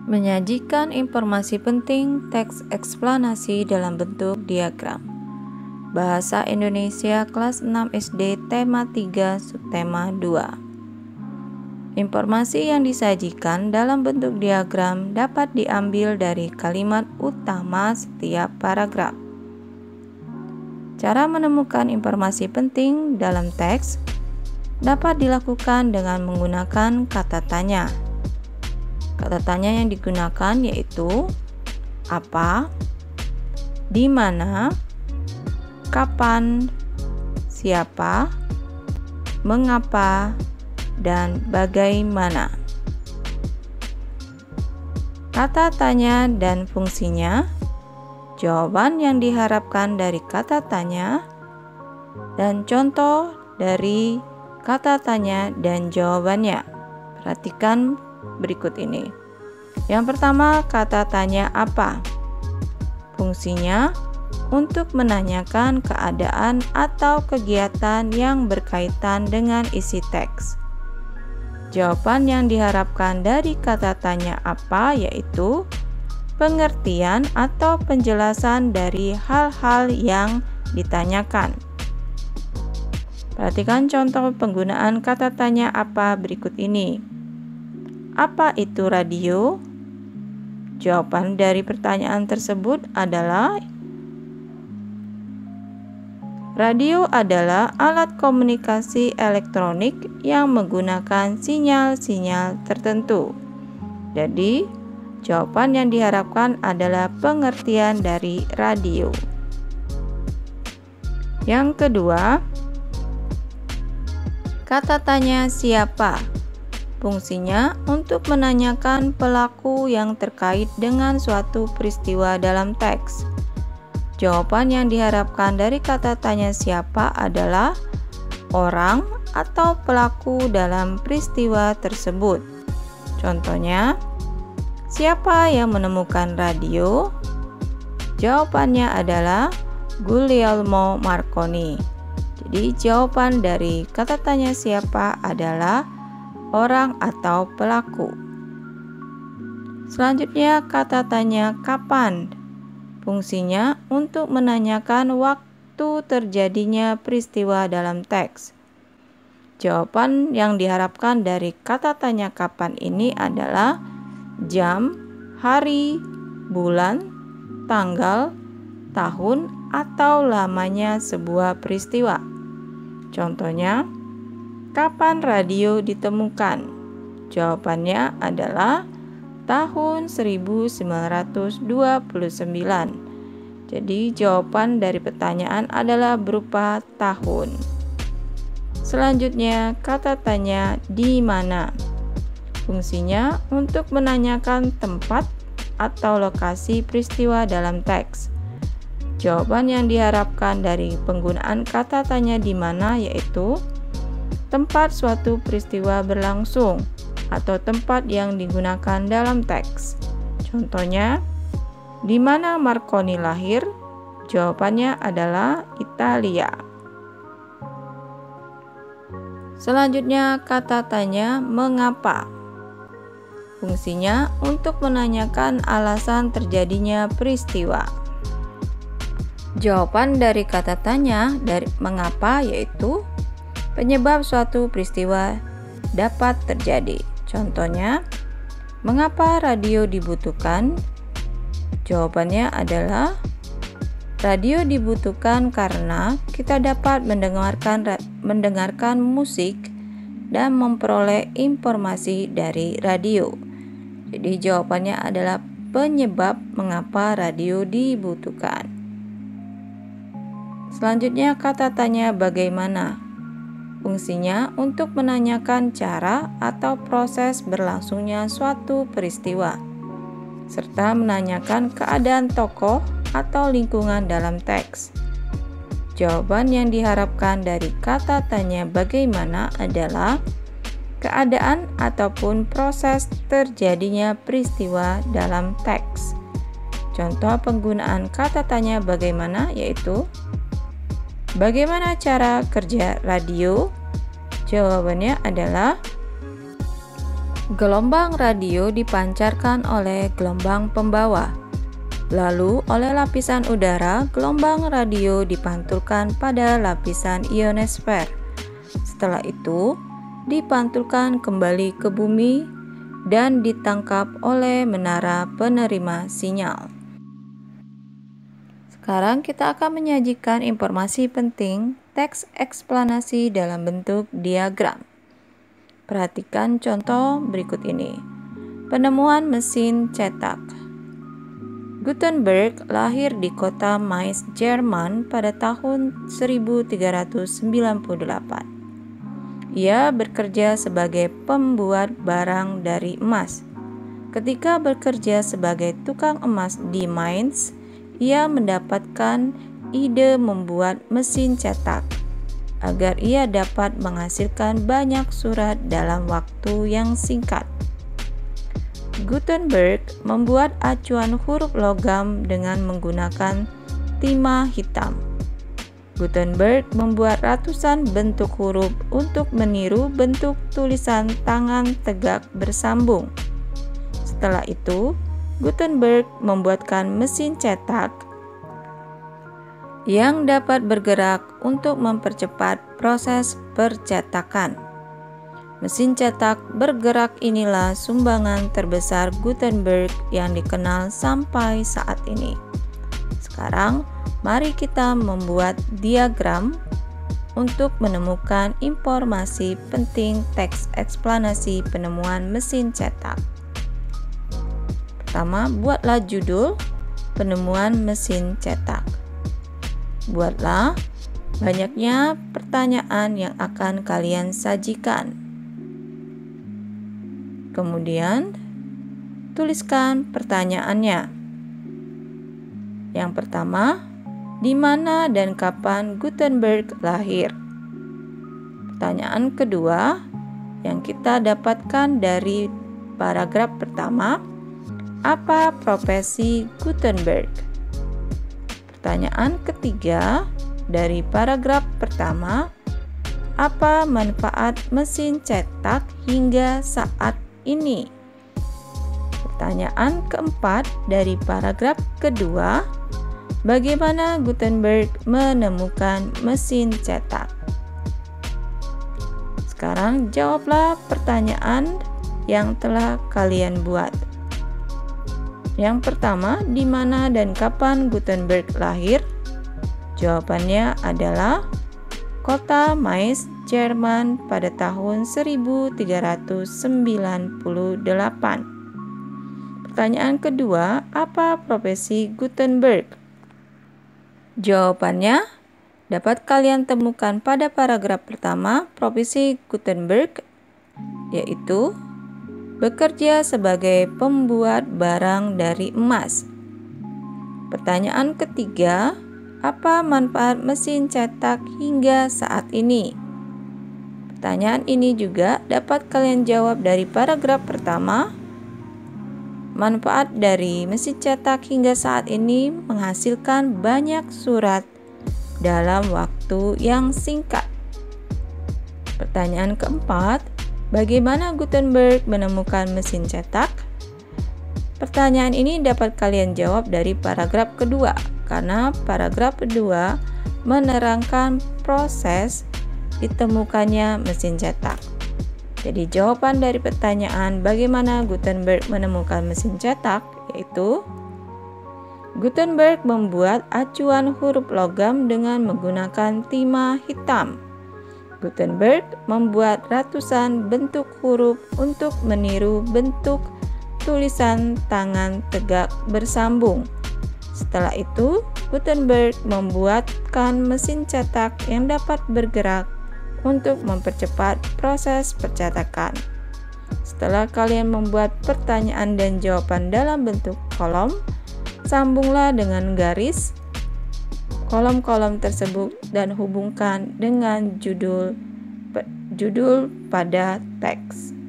Menyajikan informasi penting teks eksplanasi dalam bentuk diagram. Bahasa Indonesia kelas 6 SD tema 3 subtema 2. Informasi yang disajikan dalam bentuk diagram dapat diambil dari kalimat utama setiap paragraf. Cara menemukan informasi penting dalam teks dapat dilakukan dengan menggunakan kata tanya. Kata tanya yang digunakan yaitu apa, di mana, kapan, siapa, mengapa, dan bagaimana. Kata tanya dan fungsinya, jawaban yang diharapkan dari kata tanya, dan contoh dari kata tanya dan jawabannya. Perhatikan berikut ini. Yang pertama, kata tanya apa? Fungsinya untuk menanyakan keadaan atau kegiatan yang berkaitan dengan isi teks. Jawaban yang diharapkan dari kata tanya apa yaitu pengertian atau penjelasan dari hal-hal yang ditanyakan. Perhatikan contoh penggunaan kata tanya apa berikut ini. Apa itu radio? Jawaban dari pertanyaan tersebut adalah radio adalah alat komunikasi elektronik yang menggunakan sinyal-sinyal tertentu. Jadi, jawaban yang diharapkan adalah pengertian dari radio. Yang kedua, kata tanya siapa? Fungsinya untuk menanyakan pelaku yang terkait dengan suatu peristiwa dalam teks. Jawaban yang diharapkan dari kata tanya siapa adalah orang atau pelaku dalam peristiwa tersebut. Contohnya, siapa yang menemukan radio? Jawabannya adalah Guglielmo Marconi. Jadi jawaban dari kata tanya siapa adalah orang atau pelaku. Selanjutnya kata tanya kapan. Fungsinya untuk menanyakan waktu terjadinya peristiwa dalam teks. Jawaban yang diharapkan dari kata tanya kapan ini adalah jam, hari, bulan, tanggal, tahun, atau lamanya sebuah peristiwa. Contohnya, kapan radio ditemukan? Jawabannya adalah tahun 1929. Jadi jawaban dari pertanyaan adalah berupa tahun. Selanjutnya, kata tanya di mana. Fungsinya untuk menanyakan tempat atau lokasi peristiwa dalam teks. Jawaban yang diharapkan dari penggunaan kata tanya di mana yaitu tempat suatu peristiwa berlangsung atau tempat yang digunakan dalam teks. Contohnya, di mana Marconi lahir? Jawabannya adalah Italia. Selanjutnya, kata tanya mengapa. Fungsinya untuk menanyakan alasan terjadinya peristiwa. Jawaban dari kata tanya dari mengapa yaitu penyebab suatu peristiwa dapat terjadi. Contohnya, mengapa radio dibutuhkan? Jawabannya adalah radio dibutuhkan karena kita dapat mendengarkan musik dan memperoleh informasi dari radio. Jadi jawabannya adalah penyebab mengapa radio dibutuhkan. Selanjutnya kata tanya bagaimana. Fungsinya untuk menanyakan cara atau proses berlangsungnya suatu peristiwa, serta menanyakan keadaan tokoh atau lingkungan dalam teks. Jawaban yang diharapkan dari kata tanya bagaimana adalah keadaan ataupun proses terjadinya peristiwa dalam teks. Contoh penggunaan kata tanya bagaimana yaitu bagaimana cara kerja radio? Jawabannya adalah Gelombang radio dipancarkan oleh gelombang pembawa. Lalu oleh lapisan udara, gelombang radio dipantulkan pada lapisan ionosfer. Setelah itu, dipantulkan kembali ke bumi dan ditangkap oleh menara penerima sinyal. Sekarang kita akan menyajikan informasi penting teks eksplanasi dalam bentuk diagram. Perhatikan contoh berikut ini. Penemuan mesin cetak. Gutenberg lahir di kota Mainz, Jerman pada tahun 1398. Ia bekerja sebagai pembuat barang dari emas. Ketika bekerja sebagai tukang emas di Mainz, ia mendapatkan ide membuat mesin cetak agar ia dapat menghasilkan banyak surat dalam waktu yang singkat. Gutenberg membuat acuan huruf logam dengan menggunakan timah hitam. Gutenberg membuat ratusan bentuk huruf untuk meniru bentuk tulisan tangan tegak bersambung. Setelah itu, Gutenberg membuatkan mesin cetak yang dapat bergerak untuk mempercepat proses percetakan. Mesin cetak bergerak inilah sumbangan terbesar Gutenberg yang dikenal sampai saat ini. Sekarang, mari kita membuat diagram untuk menemukan informasi penting teks eksplanasi penemuan mesin cetak. Pertama, buatlah judul penemuan mesin cetak. Buatlah banyaknya pertanyaan yang akan kalian sajikan. Kemudian, tuliskan pertanyaannya. Yang pertama, di mana dan kapan Gutenberg lahir? Pertanyaan kedua yang kita dapatkan dari paragraf pertama, apa profesi Gutenberg? Pertanyaan ketiga dari paragraf pertama, apa manfaat mesin cetak hingga saat ini? Pertanyaan keempat dari paragraf kedua, bagaimana Gutenberg menemukan mesin cetak? Sekarang jawablah pertanyaan yang telah kalian buat. Yang pertama, di mana dan kapan Gutenberg lahir? Jawabannya adalah kota Mainz, Jerman pada tahun 1398. Pertanyaan kedua, apa profesi Gutenberg? Jawabannya dapat kalian temukan pada paragraf pertama. Profesi Gutenberg yaitu bekerja sebagai pembuat barang dari emas. Pertanyaan ketiga, apa manfaat mesin cetak hingga saat ini? Pertanyaan ini juga dapat kalian jawab dari paragraf pertama. Manfaat dari mesin cetak hingga saat ini menghasilkan banyak surat dalam waktu yang singkat. Pertanyaan keempat, bagaimana Gutenberg menemukan mesin cetak? Pertanyaan ini dapat kalian jawab dari paragraf kedua, karena paragraf kedua menerangkan proses ditemukannya mesin cetak. Jadi jawaban dari pertanyaan bagaimana Gutenberg menemukan mesin cetak yaitu Gutenberg membuat acuan huruf logam dengan menggunakan timah hitam. Gutenberg membuat ratusan bentuk huruf untuk meniru bentuk tulisan tangan tegak bersambung. Setelah itu, Gutenberg membuatkan mesin cetak yang dapat bergerak untuk mempercepat proses percetakan. Setelah kalian membuat pertanyaan dan jawaban dalam bentuk kolom, sambunglah dengan garis kolom-kolom tersebut dan hubungkan dengan judul pada teks.